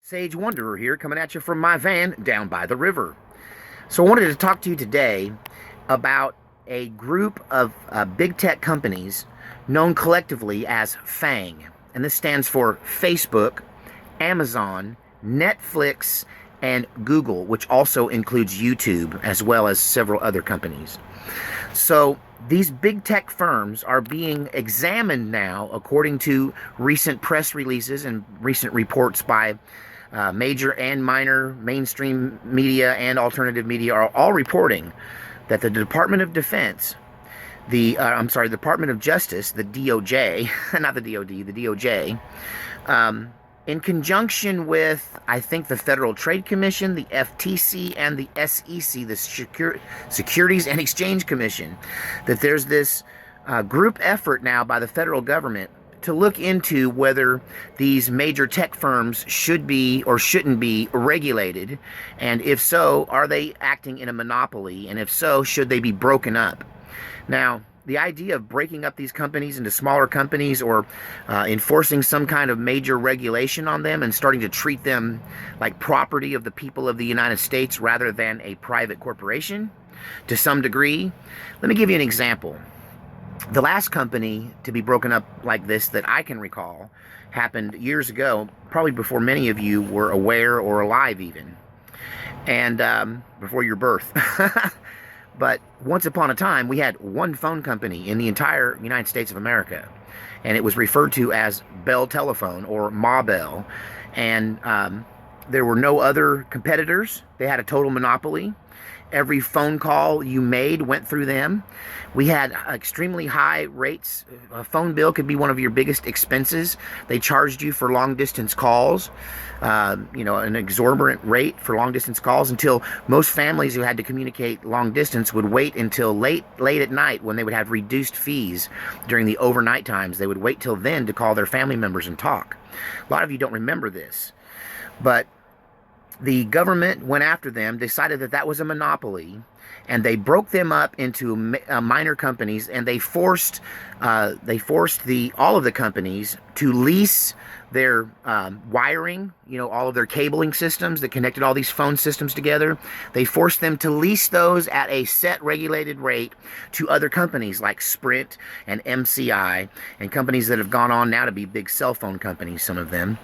Sage Wanderer here, coming at you from my van down by the river. So I wanted to talk to you today about a group of big tech companies known collectively as FANG. And this stands for Facebook, Amazon, Netflix, and Google, which also includes YouTube, as well as several other companies. So these big tech firms are being examined now, according to recent press releases and recent reports by major and minor mainstream media and alternative media are all reporting that the Department of Defense, the Department of Justice, the DOJ, not the DOD, the DOJ, in conjunction with, I think, the Federal Trade Commission, the FTC, and the SEC, the Securities and Exchange Commission, that there's this group effort now by the federal government to look into whether these major tech firms should be or shouldn't be regulated, and if so, are they acting in a monopoly, and if so, should they be broken up? Now, the idea of breaking up these companies into smaller companies or enforcing some kind of major regulation on them and starting to treat them like property of the people of the United States rather than a private corporation, to some degree. Let me give you an example. The last company to be broken up like this that I can recall happened years ago, probably before many of you were aware or alive even, and before your birth. But once upon a time, we had one phone company in the entire United States of America, and it was referred to as Bell Telephone or Ma Bell, and there were no other competitors. They had a total monopoly. Every phone call you made went through them. We had extremely high rates. A phone bill could be one of your biggest expenses. They charged you for long distance calls, an exorbitant rate for long distance calls, until most families who had to communicate long distance would wait until late at night when they would have reduced fees during the overnight times. They would wait till then to call their family members and talk. A lot of you don't remember this, but the government went after them, decided that that was a monopoly, and they broke them up into minor companies, and they forced all of the companies to lease their wiring, all of their cabling systems that connected all these phone systems together. They forced them to lease those at a set regulated rate to other companies like Sprint and MCI, and companies that have gone on now to be big cell phone companies, some of them.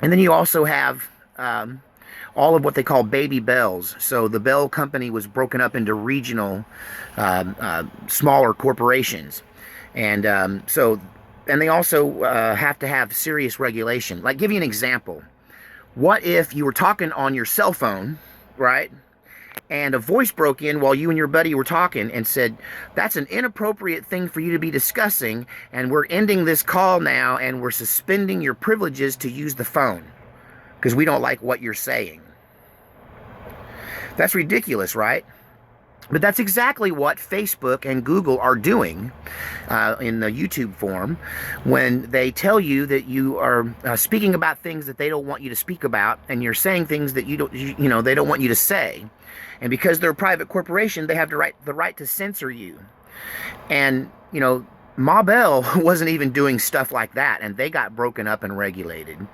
And then you also have all of what they call baby bells. So the Bell company was broken up into regional, smaller corporations. And they also have to have serious regulation. Like, give you an example. What if you were talking on your cell phone, right? And a voice broke in while you and your buddy were talking and said, "That's an inappropriate thing for you to be discussing, and we're ending this call now, and we're suspending your privileges to use the phone because we don't like what you're saying." That's ridiculous, right? But that's exactly what Facebook and Google are doing in the YouTube form when they tell you that you are speaking about things that they don't want you to speak about, and you're saying things that they don't want you to say. And because they're a private corporation, they have the right to censor you. And, Ma Bell wasn't even doing stuff like that, and they got broken up and regulated.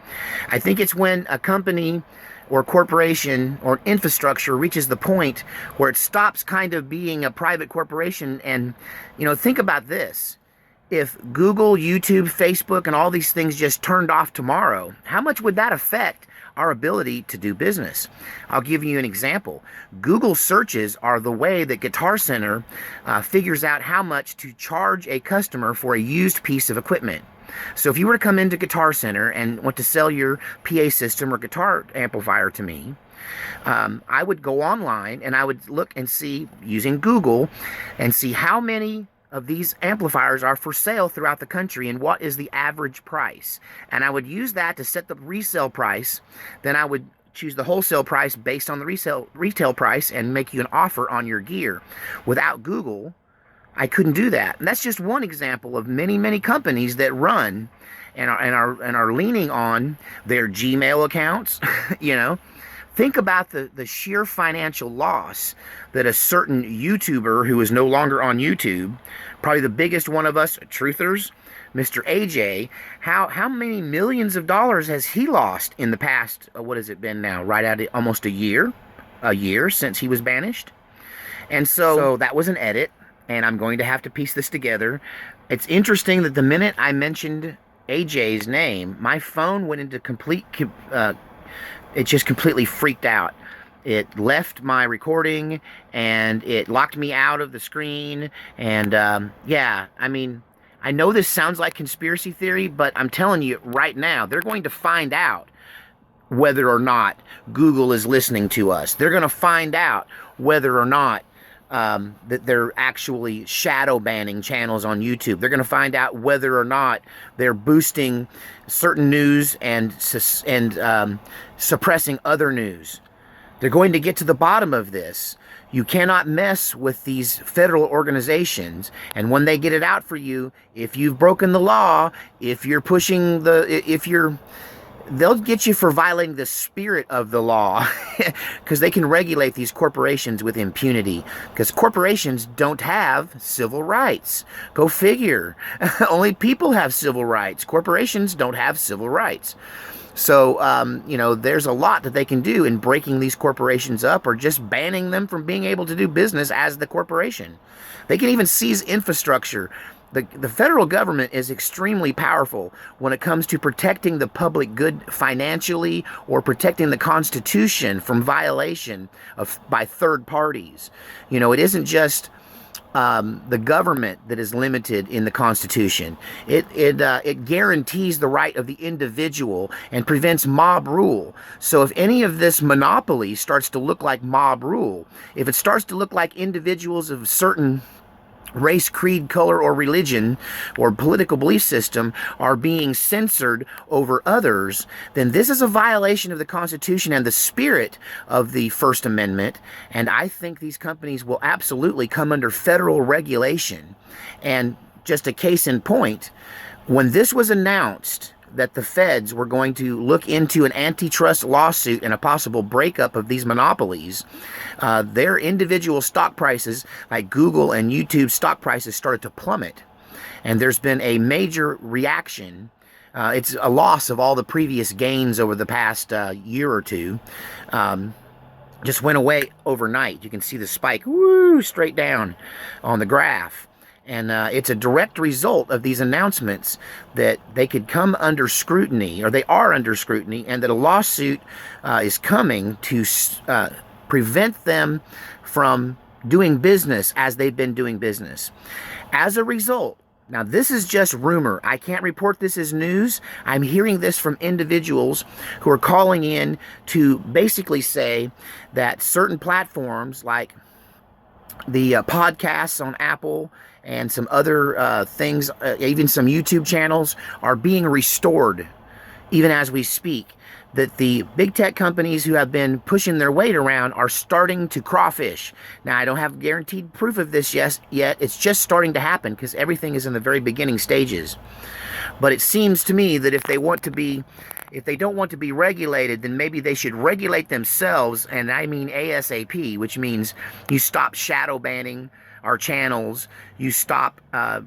I think it's when a company or corporation or infrastructure reaches the point where it stops kind of being a private corporation. And, think about this. If Google, YouTube, Facebook, and all these things just turned off tomorrow, how much would that affect our ability to do business? I'll give you an example. Google searches are the way that Guitar Center figures out how much to charge a customer for a used piece of equipment. So if you were to come into Guitar Center and want to sell your PA system or guitar amplifier to me, I would go online and I would look and see, using Google, and see how many of these amplifiers are for sale throughout the country and what is the average price. And I would use that to set the resale price. Then I would choose the wholesale price based on the retail price and make you an offer on your gear. Without Google, I couldn't do that. And that's just one example of many, many companies that run and are leaning on their Gmail accounts, Think about the sheer financial loss that a certain YouTuber who is no longer on YouTube, probably the biggest one of us truthers, Mr. AJ, how many millions of dollars has he lost in the past, what has it been now, right at almost a year since he was banished? And so that was an edit, and I'm going to have to piece this together. It's interesting that the minute I mentioned AJ's name, my phone went into it just completely freaked out. It left my recording, and it locked me out of the screen, and yeah, I mean, I know this sounds like conspiracy theory, but I'm telling you right now, they're going to find out whether or not Google is listening to us. They're going to find out whether or not that they're actually shadow banning channels on YouTube. They're going to find out whether or not they're boosting certain news and suppressing other news. They're going to get to the bottom of this. You cannot mess with these federal organizations, and when they get it out for you, if you've broken the law, if you're pushing they'll get you for violating the spirit of the law, because they can regulate these corporations with impunity, because corporations don't have civil rights. Go figure. Only people have civil rights. Corporations don't have civil rights. So, you know, there's a lot that they can do in breaking these corporations up or just banning them from being able to do business as the corporation. They can even seize infrastructure. The federal government is extremely powerful when it comes to protecting the public good financially or protecting the Constitution from violation by third parties. You know, it isn't just the government that is limited in the Constitution. It guarantees the right of the individual and prevents mob rule. So if any of this monopoly starts to look like mob rule, if it starts to look like individuals of certain race, creed, color, or religion, or political belief system are being censored over others, then this is a violation of the Constitution and the spirit of the First Amendment, and I think these companies will absolutely come under federal regulation. And just a case in point, when this was announced that the feds were going to look into an antitrust lawsuit and a possible breakup of these monopolies, their individual stock prices, like Google and YouTube stock prices, started to plummet. And there's been a major reaction. It's a loss of all the previous gains over the past year or two. Just went away overnight. You can see the spike, woo, straight down on the graph. And it's a direct result of these announcements that they could come under scrutiny, or they are under scrutiny, and that a lawsuit is coming to prevent them from doing business as they've been doing business. As a result, now this is just rumor. I can't report this as news. I'm hearing this from individuals who are calling in to basically say that certain platforms like the podcasts on Apple and some other things, even some YouTube channels, are being restored even as we speak. That the big tech companies who have been pushing their weight around are starting to crawfish. Now, I don't have guaranteed proof of this yet. It's just starting to happen because everything is in the very beginning stages. But it seems to me that if they don't want to be regulated, then maybe they should regulate themselves, and I mean ASAP, which means you stop shadow banning our channels, you stop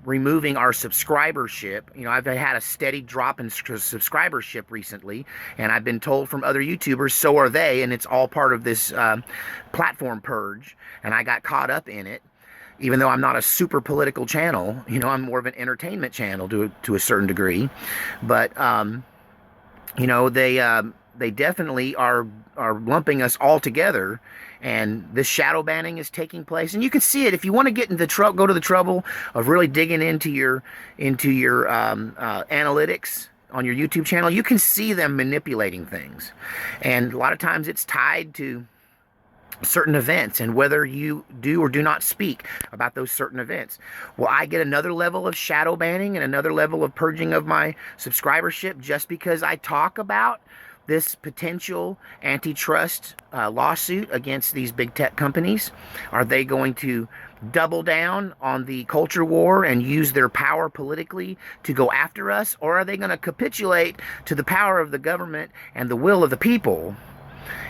removing our subscribership. You know, I've had a steady drop in subscribership recently, and I've been told from other YouTubers, so are they, and it's all part of this platform purge, and I got caught up in it. Even though I'm not a super political channel, you know, I'm more of an entertainment channel to a certain degree. But, you know, they definitely are lumping us all together, and this shadow banning is taking place. And you can see it if you want to get into go to the trouble of really digging into your analytics on your YouTube channel. You can see them manipulating things, and a lot of times it's tied to certain events and whether you do or do not speak about those certain events. Well, I get another level of shadow banning and another level of purging of my subscribership just because I talk about this potential antitrust lawsuit against these big tech companies? Are they going to double down on the culture war and use their power politically to go after us? Or are they going to capitulate to the power of the government and the will of the people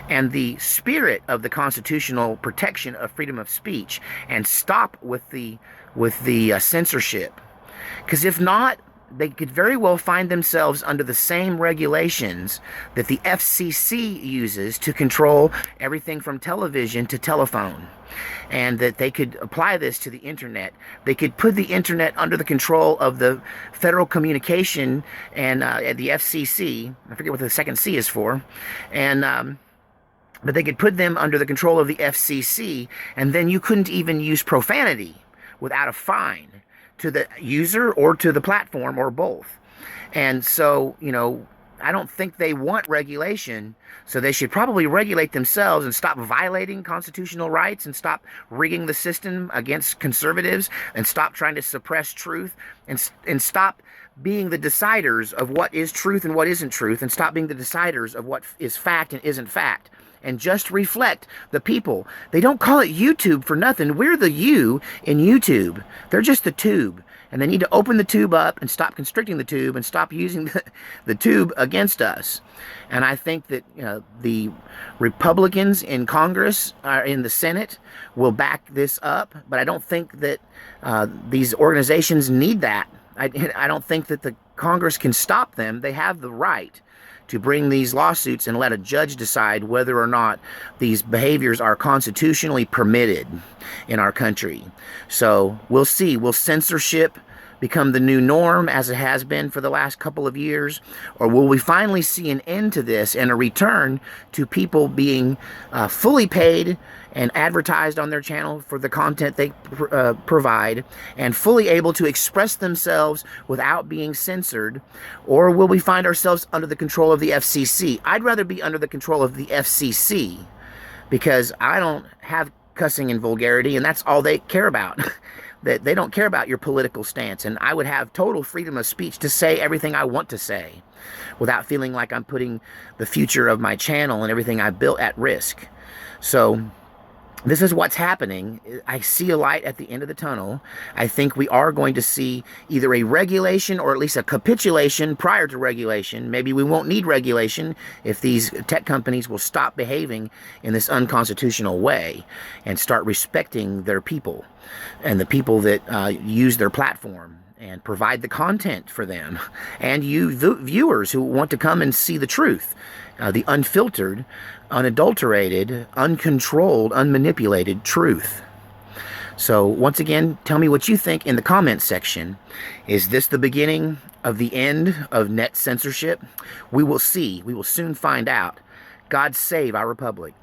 and the spirit of the constitutional protection of freedom of speech and stop with the censorship? Because if not, they could very well find themselves under the same regulations that the FCC uses to control everything from television to telephone. And that they could apply this to the internet. They could put the internet under the control of the Federal Communication and the FCC. I forget what the second C is for. And but they could put them under the control of the FCC, and then you couldn't even use profanity without a fine to the user or to the platform or both. And so, I don't think they want regulation, so they should probably regulate themselves and stop violating constitutional rights and stop rigging the system against conservatives and stop trying to suppress truth and stop being the deciders of what is truth and what isn't truth and stop being the deciders of what is fact and isn't fact. And just reflect the people. They don't call it YouTube for nothing. We're the U in YouTube. They're just the tube. And they need to open the tube up and stop constricting the tube and stop using the tube against us. And I think that the Republicans in Congress, in the Senate, will back this up. But I don't think that these organizations need that. I don't think that the Congress can stop them. They have the right to bring these lawsuits and let a judge decide whether or not these behaviors are constitutionally permitted in our country. So we'll see. Will censorship become the new norm as it has been for the last couple of years? Or will we finally see an end to this and a return to people being fully paid and advertised on their channel for the content they provide and fully able to express themselves without being censored? Or will we find ourselves under the control of the FCC? I'd rather be under the control of the FCC because I don't have cussing and vulgarity, and that's all they care about. That they don't care about your political stance, and I would have total freedom of speech to say everything I want to say without feeling like I'm putting the future of my channel and everything I built at risk. So this is what's happening. I see a light at the end of the tunnel. I think we are going to see either a regulation or at least a capitulation prior to regulation. Maybe we won't need regulation if these tech companies will stop behaving in this unconstitutional way and start respecting their people and the people that use their platform and provide the content for them, and you viewers who want to come and see the truth, the unfiltered, unadulterated, uncontrolled, unmanipulated truth. So once again, tell me what you think in the comments section. Is this the beginning of the end of net censorship? We will see. We will soon find out. God save our republic.